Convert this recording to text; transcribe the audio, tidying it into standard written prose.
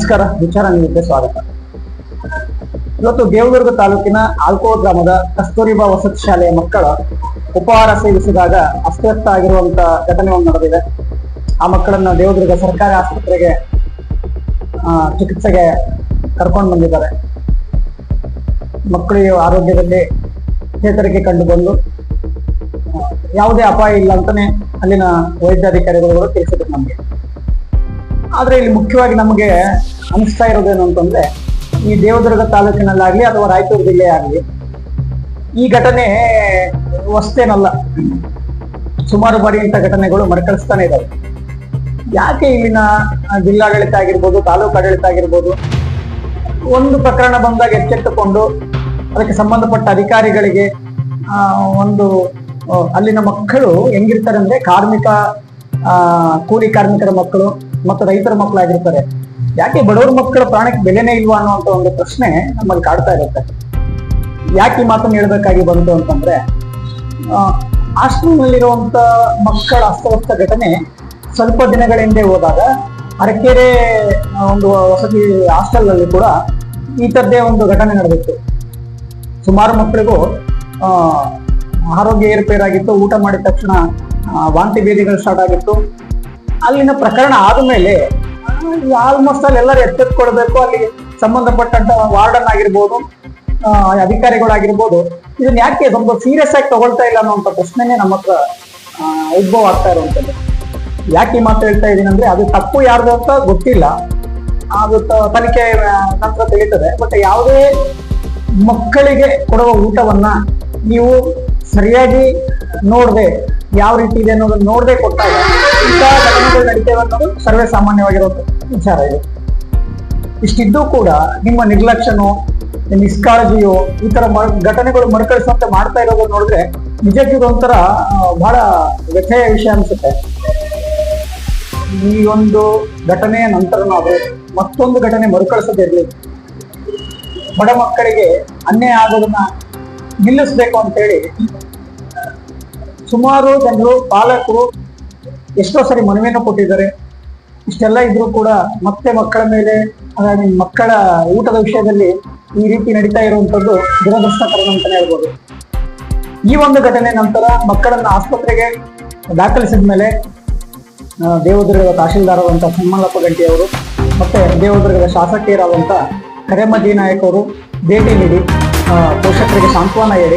ನಮಸ್ಕಾರ, ವಿಚಾರ ನ್ಯೂಸ್ಗೆ ಸ್ವಾಗತ. ಇವತ್ತು ದೇವದುರ್ಗ ತಾಲೂಕಿನ ಆಲ್ಕೋಟ್ ಗ್ರಾಮದ ಕಸ್ತೂರಿಬಾ ವಸತಿ ಶಾಲೆಯ ಮಕ್ಕಳ ಉಪಹಾರ ಸೇವಿಸಿದಾಗ ಅಸ್ವಸ್ಥ ಆಗಿರುವಂತ ಘಟನೆ ಒಂದು ನಡೆದಿದೆ. ಆ ಮಕ್ಕಳನ್ನ ದೇವದುರ್ಗ ಸರ್ಕಾರಿ ಆಸ್ಪತ್ರೆಗೆ ಚಿಕಿತ್ಸೆಗೆ ಕರ್ಕೊಂಡು ಬಂದಿದ್ದಾರೆ. ಮಕ್ಕಳಿಗೆ ಆರೋಗ್ಯದಲ್ಲಿ ಚೇತರಿಕೆ ಕಂಡು ಬಂದು ಯಾವುದೇ ಅಪಾಯ ಇಲ್ಲ ಅಂತಾನೆ ಅಲ್ಲಿನ ವೈದ್ಯಾಧಿಕಾರಿಗಳು ತಿಳಿಸಿದ್ರು ನಮಗೆ. ಆದ್ರೆ ಇಲ್ಲಿ ಮುಖ್ಯವಾಗಿ ನಮಗೆ ಅನಿಸ್ತಾ ಇರೋದೇನು ಅಂತಂದ್ರೆ, ಈ ದೇವದುರ್ಗ ತಾಲೂಕಿನಲ್ಲಾಗ್ಲಿ ಅಥವಾ ರಾಯಚೂರು ಜಿಲ್ಲೆ ಆಗ್ಲಿ ಈ ಘಟನೆ ಹೊಸ್ತೇನಲ್ಲ. ಸುಮಾರು ಬಾರಿ ಇಂಥ ಘಟನೆಗಳು ಮರುಕಳಿಸ್ತಾನೆ ಇದ್ದಾವೆ. ಯಾಕೆ ಇಲ್ಲಿನ ಜಿಲ್ಲಾಡಳಿತ ಆಗಿರ್ಬೋದು, ತಾಲೂಕು ಆಡಳಿತ ಆಗಿರ್ಬೋದು, ಒಂದು ಪ್ರಕರಣ ಬಂದಾಗ ಎಚ್ಚೆತ್ತುಕೊಂಡು ಅದಕ್ಕೆ ಸಂಬಂಧಪಟ್ಟ ಅಧಿಕಾರಿಗಳಿಗೆ ಒಂದು ಅಲ್ಲಿನ ಮಕ್ಕಳು ಹೆಂಗಿರ್ತಾರೆ ಅಂದ್ರೆ ಕೂಲಿ ಕಾರ್ಮಿಕರ ಮಕ್ಕಳು ಮತ್ತು ರೈತರ ಮಕ್ಕಳಾಗಿರ್ತಾರೆ. ಯಾಕೆ ಬಡವರ ಮಕ್ಕಳ ಪ್ರಾಣಕ್ಕೆ ಬೆಲೆನೇ ಇಲ್ವಾ ಅನ್ನುವಂತ ಒಂದು ಪ್ರಶ್ನೆ ನಮ್ಮಲ್ಲಿ ಕಾಡ್ತಾ ಇರುತ್ತೆ. ಯಾಕೆ ಈ ಮಾತನ್ನು ಹೇಳ್ಬೇಕಾಗಿ ಬಂತು ಅಂತಂದ್ರೆ, ಹಾಸ್ಟೆಲ್ನಲ್ಲಿರುವಂತ ಮಕ್ಕಳ ಅಸ್ತವ್ಯಸ್ತ ಘಟನೆ ಸ್ವಲ್ಪ ದಿನಗಳ ಹಿಂದೆ ಹೋದಾಗ ಅರಕೆರೆ ಒಂದು ವಸತಿ ಹಾಸ್ಟೆಲ್ ನಲ್ಲಿ ಕೂಡ ಈ ತರದೇ ಒಂದು ಘಟನೆ ನಡೆದಿತ್ತು. ಸುಮಾರು ಮಕ್ಕಳಿಗೂ ಆರೋಗ್ಯ ಏರುಪೇರಾಗಿತ್ತು. ಊಟ ಮಾಡಿದ ತಕ್ಷಣ ವಾಂತಿ ಭೇದಿಗಳು ಸ್ಟಾರ್ಟ್ ಆಗಿತ್ತು. ಅಲ್ಲಿನ ಪ್ರಕರಣ ಆದ್ಮೇಲೆ ಆಲ್ಮೋಸ್ಟ್ ಅಲ್ಲಿ ಎಲ್ಲರೂ ಎಚ್ಚೆತ್ಕೊಳ್ಬೇಕು. ಅಲ್ಲಿ ಸಂಬಂಧಪಟ್ಟಂತ ವಾರ್ಡನ್ ಆಗಿರ್ಬೋದು, ಅಧಿಕಾರಿಗಳಾಗಿರ್ಬೋದು, ಇದನ್ನ ಯಾಕೆ ಸ್ವಲ್ಪ ಸೀರಿಯಸ್ ಆಗಿ ತಗೊಳ್ತಾ ಇಲ್ಲ ಅನ್ನುವಂಥ ಪ್ರಶ್ನೆನೇ ನಮ್ಮ ಹತ್ರ ಉದ್ಭವ ಆಗ್ತಾ ಇರುವಂಥದ್ದು. ಯಾಕೆ ಈ ಮಾತು ಹೇಳ್ತಾ ಇದ್ದೀನಿ ಅಂದ್ರೆ, ಅದು ತಪ್ಪು ಯಾರ್ದು ಅಂತ ಗೊತ್ತಿಲ್ಲ, ಅದು ತನಿಖೆ ನಂತರ ತಿಳಿತದೆ. ಬಟ್ ಯಾವುದೇ ಮಕ್ಕಳಿಗೆ ಕೊಡುವ ಊಟವನ್ನ ನೀವು ಸರಿಯಾಗಿ ನೋಡದೆ, ಯಾವ ರೀತಿ ಇದೆ ಅನ್ನೋದನ್ನ ನೋಡದೆ ಕೊಟ್ಟಾಗ ಇಂಥ ಘಟನೆಗಳು ನಡೀತೇವೆ ಅನ್ನೋದು ಸರ್ವೇ ಸಾಮಾನ್ಯವಾಗಿರುವಂತ ವಿಚಾರ ಇದೆ. ಇಷ್ಟಿದ್ದು ಕೂಡ ನಿಮ್ಮ ನಿರ್ಲಕ್ಷ್ಯನೋ ನಿಷ್ಕಾಳಜಿಯೋ ಈ ತರ ಘಟನೆಗಳು ಮರುಕಳಿಸುವಂತೆ ಮಾಡ್ತಾ ಇರೋದನ್ನ ನೋಡಿದ್ರೆ ನಿಜಕ್ಕೂ ಒಂಥರ ಬಹಳ ವ್ಯಥೆಯ ವಿಷಯ ಅನ್ಸುತ್ತೆ. ಈ ಒಂದು ಘಟನೆಯ ನಂತರ ನಾವು ಮತ್ತೊಂದು ಘಟನೆ ಮರುಕಳಿಸದಿರ್ಲಿ, ಬಡ ಮಕ್ಕಳಿಗೆ ಅನ್ಯಾಯ ಆಗೋದನ್ನ ನಿಲ್ಲಿಸ್ಬೇಕು ಅಂತೇಳಿ ಸುಮಾರು ಜನರು, ಪಾಲಕರು ಎಷ್ಟೋ ಸರಿ ಮನವಿಯನ್ನು ಕೊಟ್ಟಿದ್ದಾರೆ. ಇಷ್ಟೆಲ್ಲ ಇದ್ರೂ ಕೂಡ ಮತ್ತೆ ಮಕ್ಕಳ ಮೇಲೆ, ಮಕ್ಕಳ ಊಟದ ವಿಷಯದಲ್ಲಿ ಈ ರೀತಿ ನಡೀತಾ ಇರುವಂತದ್ದು ದುರದೃಷ್ಟಕರ ಅಂತಾನೆ ಹೇಳ್ಬೋದು. ಈ ಒಂದು ಘಟನೆ ನಂತರ ಮಕ್ಕಳನ್ನ ಆಸ್ಪತ್ರೆಗೆ ದಾಖಲಿಸಿದ ಮೇಲೆ ದೇವದುರ್ಗದ ತಹಶೀಲ್ದಾರರಾದಂಥ ತಿಮ್ಮಲ್ಲಪ್ಪ ಗಂಟಿ ಅವರು ಮತ್ತೆ ದೇವದುರ್ಗದ ಶಾಸಕಿಯರಾದಂಥ ಕರೆಮಜ್ಜಿ ನಾಯಕ್ ಅವರು ಭೇಟಿ ನೀಡಿ ಪೋಷಕರಿಗೆ ಸಾಂತ್ವನ ಹೇಳಿ